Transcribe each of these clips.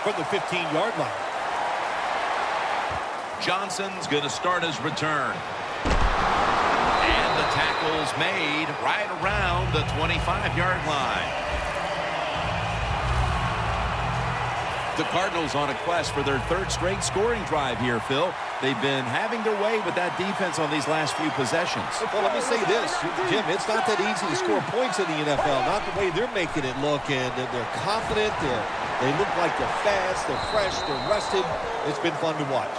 from the 15-yard line. Johnson's going to start his return. And the tackle's made right around the 25-yard line. The Cardinals on a quest for their third straight scoring drive here, Phil. They've been having their way with that defense on these last few possessions. Well, let me say this, Jim, it's not that easy to score points in the NFL, not the way they're making it look, and they're confident, they look like they're fast, they're fresh, they're rested. It's been fun to watch.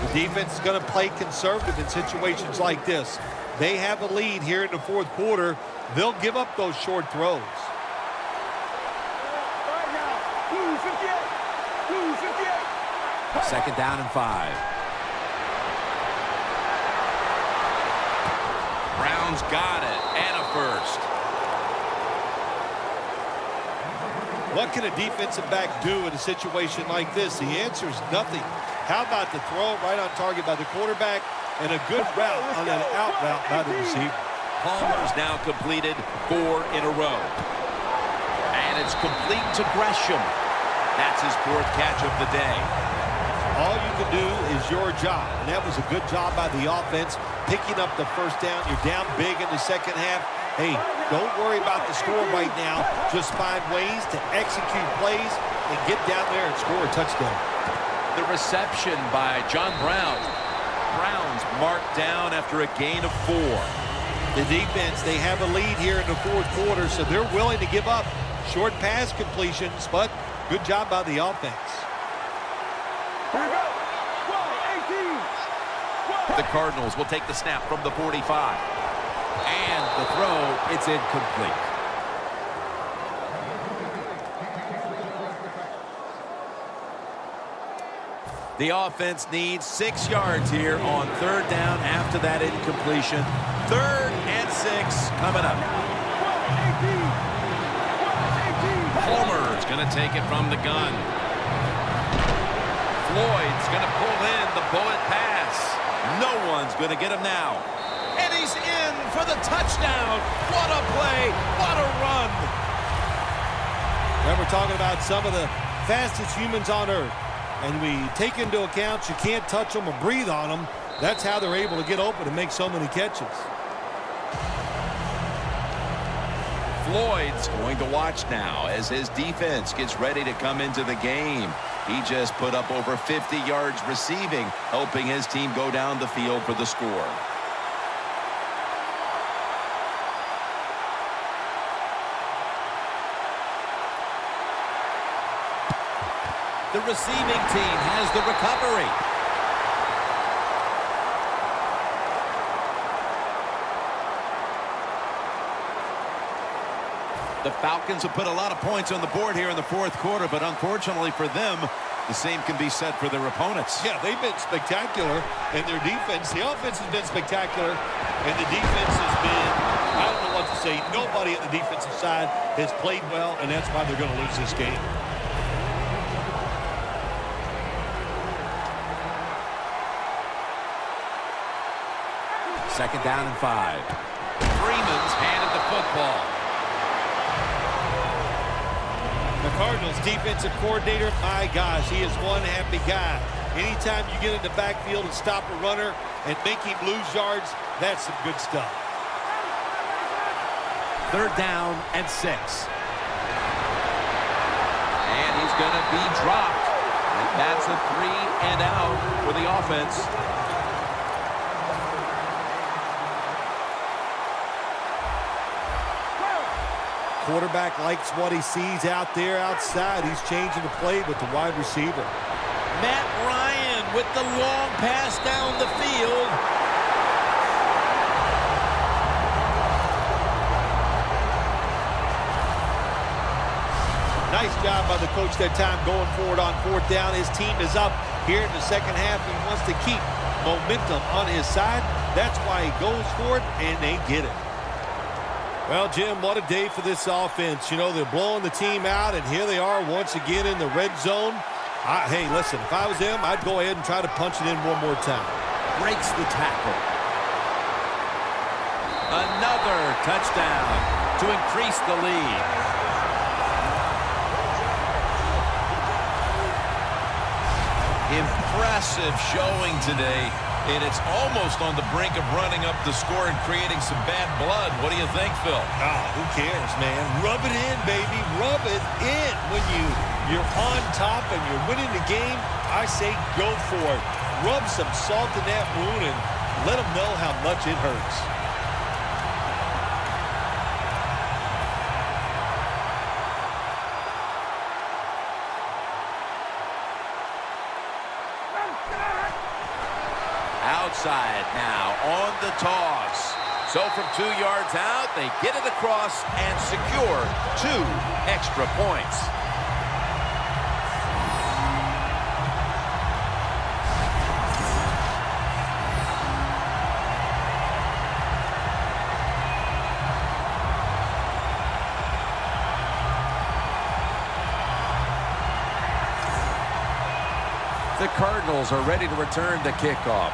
The defense is going to play conservative in situations like this. They have a lead here in the fourth quarter. They'll give up those short throws. Second down and 5. Brown's got it, and a first. What can a defensive back do in a situation like this? The answer is nothing. How about the throw right on target by the quarterback and a good route on an out route by the receiver? Palmer's now completed 4 in a row. And it's complete to Gresham. That's his 4th catch of the day. All you can do is your job, and that was a good job by the offense, picking up the first down. You're down big in the second half. Hey, don't worry about the score right now. Just find ways to execute plays and get down there and score a touchdown. The reception by John Brown. Brown's marked down after a gain of 4. The defense, they have a lead here in the fourth quarter, so they're willing to give up short pass completions, but good job by the offense. The Cardinals will take the snap from the 45. And the throw, it's incomplete. The offense needs 6 yards here on third down after that incompletion. 3rd and 6 coming up. Palmer's going to take it from the gun. Floyd's going to pull in the bullet pass. No one's going to get him now. And he's in for the touchdown. What a play. What a run. And we're talking about some of the fastest humans on earth. And we take into account you can't touch them or breathe on them. That's how they're able to get open and make so many catches. Floyd's going to watch now as his defense gets ready to come into the game. He just put up over 50 yards receiving, helping his team go down the field for the score. The receiving team has the recovery. The Falcons have put a lot of points on the board here in the fourth quarter, but unfortunately for them, the same can be said for their opponents. Yeah, they've been spectacular in their defense. The offense has been spectacular, and the defense has been, I don't know what to say. Nobody on the defensive side has played well, and that's why they're going to lose this game. Second down and 5. Freeman's handed the football. The Cardinals defensive coordinator, my gosh, he is one happy guy. Anytime you get in the backfield and stop a runner and make him lose yards, that's some good stuff. 3rd down and 6. And he's going to be dropped. And that's a 3 and out for the offense. Quarterback likes what he sees out there outside. He's changing the play with the wide receiver. Matt Ryan with the long pass down the field. Nice job by the coach that time going forward on 4th down. His team is up here in the second half. He wants to keep momentum on his side. That's why he goes for it, and they get it. Well, Jim, what a day for this offense. You know, they're blowing the team out, and here they are once again in the red zone. Hey, listen, if I was them, I'd go ahead and try to punch it in one more time. Breaks the tackle. Another touchdown to increase the lead. Impressive showing today, and it's almost on the brink of running up the score and creating some bad blood. What do you think, Phil? Who cares, man? Rub it in, baby. Rub it in. When you're on top and you're winning the game, I say go for it. Rub some salt in that wound and let them know how much it hurts. Outside now on the toss. So from 2 yards out, they get it across and secure 2 extra points. The Cardinals are ready to return the kickoff.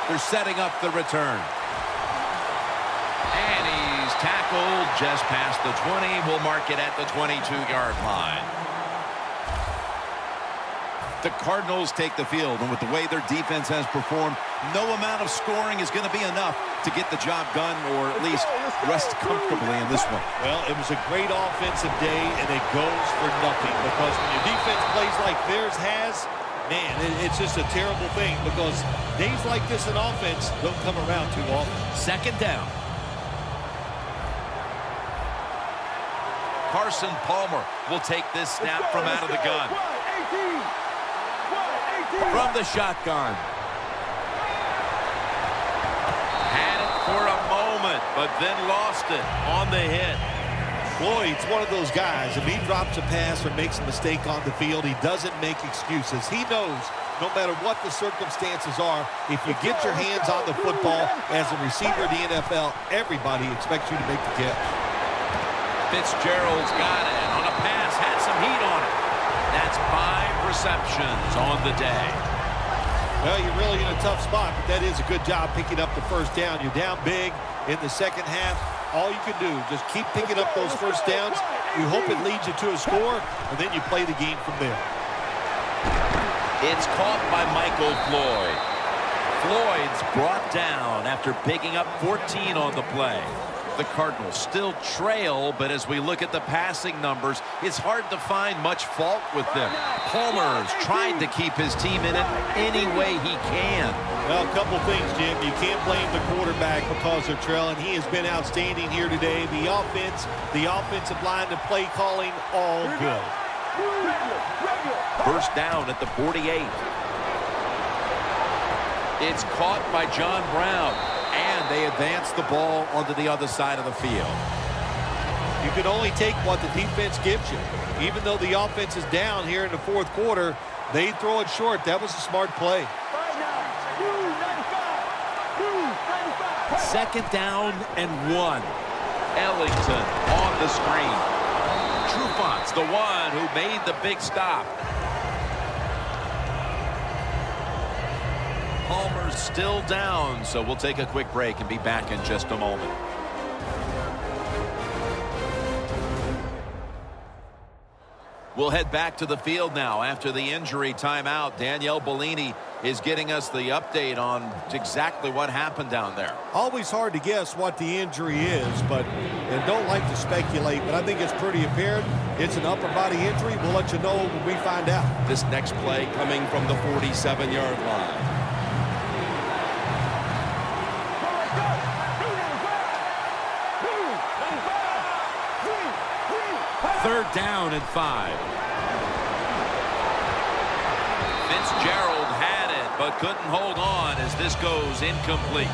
They're setting up the return. And he's tackled just past the 20. We'll mark it at the 22-yard line. The Cardinals take the field, and with the way their defense has performed, no amount of scoring is going to be enough to get the job done, or at least rest comfortably in this one. Well, it was a great offensive day, and it goes for nothing, because when your defense plays like theirs has, man, it's just a terrible thing, because days like this in offense don't come around too often. Second down. Carson Palmer will take this snap from out of the gun. From the shotgun. Had it for a moment, but then lost it on the hit. Floyd's one of those guys. If he drops a pass or makes a mistake on the field, he doesn't make excuses. He knows no matter what the circumstances are, if you get your hands on the football as a receiver in the NFL, everybody expects you to make the catch. Fitzgerald's got it on a pass, had some heat on it. That's 5 receptions on the day. Well, you're really in a tough spot, but that is a good job picking up the first down. You're down big in the second half. All you can do, just keep picking up those first downs. You hope it leads you to a score, and then you play the game from there. It's caught by Michael Floyd. Floyd's brought down after picking up 14 on the play. The Cardinals still trail, but as we look at the passing numbers, it's hard to find much fault with them. Palmer's trying to keep his team in it any way he can. Well, a couple things, Jim. You can't blame the quarterback because they're trailing. He has been outstanding here today. The offensive line, the play calling, all good. First down at the 48. It's caught by John Brown. And they advance the ball onto the other side of the field. You can only take what the defense gives you. Even though the offense is down here in the fourth quarter, they throw it short. That was a smart play. Second down and 1. Ellington on the screen. Trufont's the one who made the big stop. Palmer's still down, so we'll take a quick break and be back in just a moment. We'll head back to the field now after the injury timeout. Danielle Bellini is getting us the update on exactly what happened down there. Always hard to guess what the injury is, and don't like to speculate, but I think it's pretty apparent. It's an upper body injury. We'll let you know when we find out. This next play coming from the 47-yard line. Third down and 5. Fitzgerald had it, but couldn't hold on as this goes incomplete.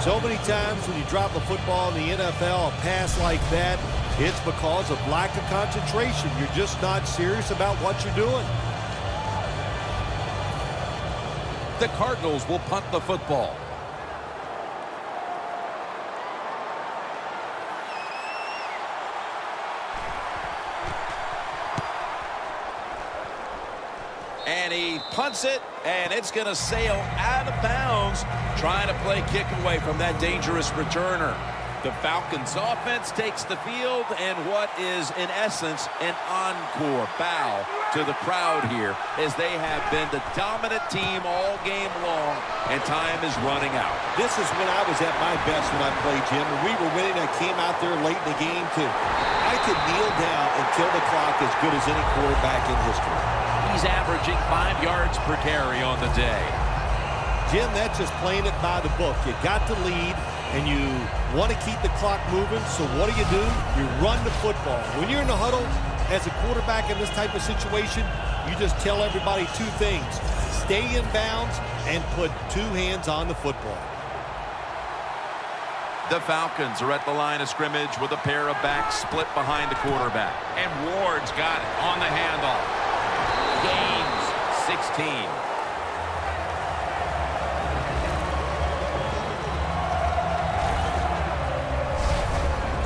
So many times when you drop a football in the NFL, a pass like that, it's because of lack of concentration. You're just not serious about what you're doing. The Cardinals will punt the football. And he punts it, and it's going to sail out of bounds, trying to play kick away from that dangerous returner. The Falcons offense takes the field, and what is, in essence, an encore bow to the crowd here, as they have been the dominant team all game long, and time is running out. This is when I was at my best when I played, Jim, and we were winning. I came out there late in the game, too. I could kneel down and kill the clock as good as any quarterback in history. He's averaging 5 yards per carry on the day. Jim, that's just playing it by the book. You got the lead, and you want to keep the clock moving, so what do? You run the football. When you're in the huddle as a quarterback in this type of situation, you just tell everybody 2 things. Stay in bounds and put 2 hands on the football. The Falcons are at the line of scrimmage with a pair of backs split behind the quarterback. And Ward's got it on the handoff. Gains 16.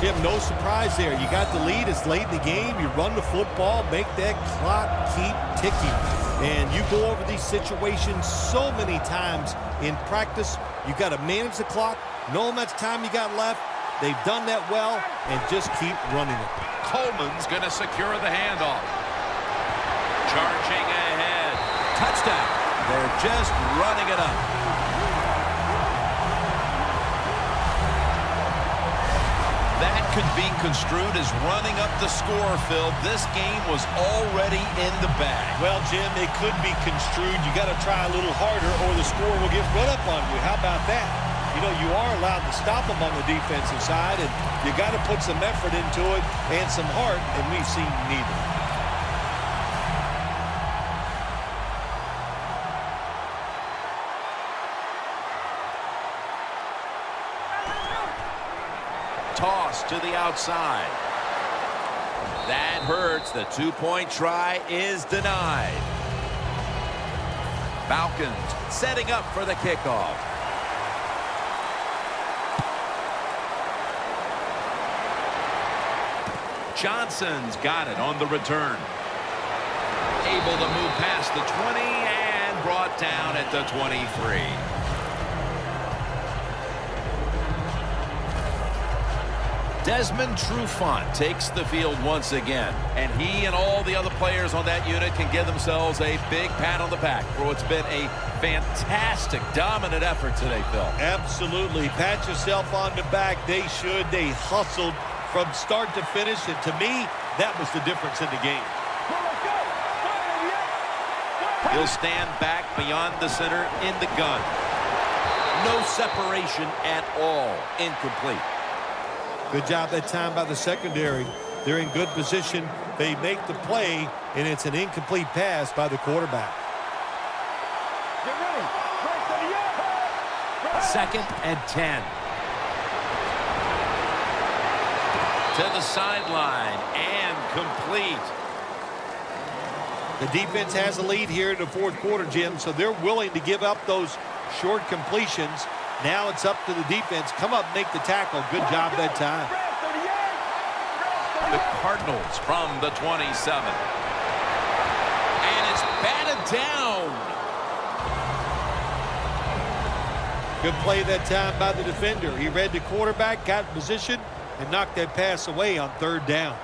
Jim, no surprise there. You got the lead. It's late in the game. You run the football, make that clock keep ticking. And you go over these situations so many times in practice. You got to manage the clock, know how much time you got left. They've done that well, and just keep running it. Coleman's going to secure the handoff. Charging ahead. Touchdown. They're just running it up. That could be construed as running up the score, Phil. This game was already in the bag. Well, Jim, it could be construed. You got to try a little harder or the score will get run up on you. How about that? You know, you are allowed to stop them on the defensive side, and you got to put some effort into it and some heart, and we've seen neither. Toss to the outside. That hurts. The 2-point try is denied. Falcons setting up for the kickoff. Johnson's got it on the return. Able to move past the 20 and brought down at the 23. Desmond Trufant takes the field once again, and he and all the other players on that unit can give themselves a big pat on the back for what's been a fantastic, dominant effort today, Phil. Absolutely. Pat yourself on the back. They should. They hustled from start to finish, and to me, that was the difference in the game. He'll stand back beyond the center in the gun. No separation at all. Incomplete. Good job that time by the secondary. They're in good position. They make the play, and it's an incomplete pass by the quarterback. Second and 10. To the sideline and complete. The defense has a lead here in the 4th quarter, Jim, so they're willing to give up those short completions. Now it's up to the defense. Come up, make the tackle. Good job that time. The Cardinals from the 27. And it's batted down. Good play that time by the defender. He read the quarterback, got in position, and knocked that pass away on 3rd down.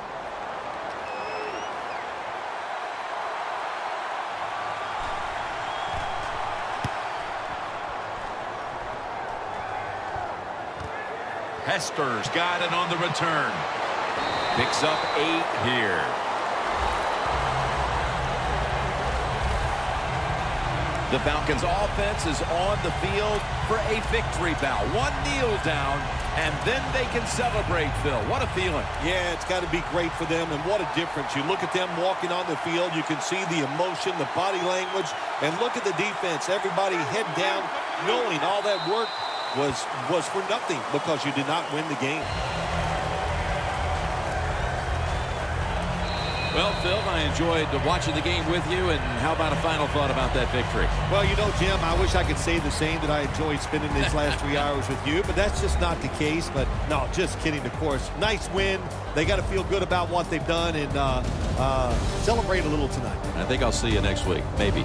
Hester's got it on the return. Picks up 8 here. The Falcons offense is on the field for a victory bow. 1 kneel down, and then they can celebrate, Phil. What a feeling. Yeah, it's got to be great for them, and what a difference. You look at them walking on the field, you can see the emotion, the body language, and look at the defense. Everybody head down, knowing all that work was for nothing because you did not win the game. Well, Phil, I enjoyed watching the game with you, and how about a final thought about that victory? Well, you know, Jim, I wish I could say the same, that I enjoyed spending these last 3 hours with you, but that's just not the case. But no, just kidding, of course. Nice win. They got to feel good about what they've done and celebrate a little tonight. I think I'll see you next week, maybe.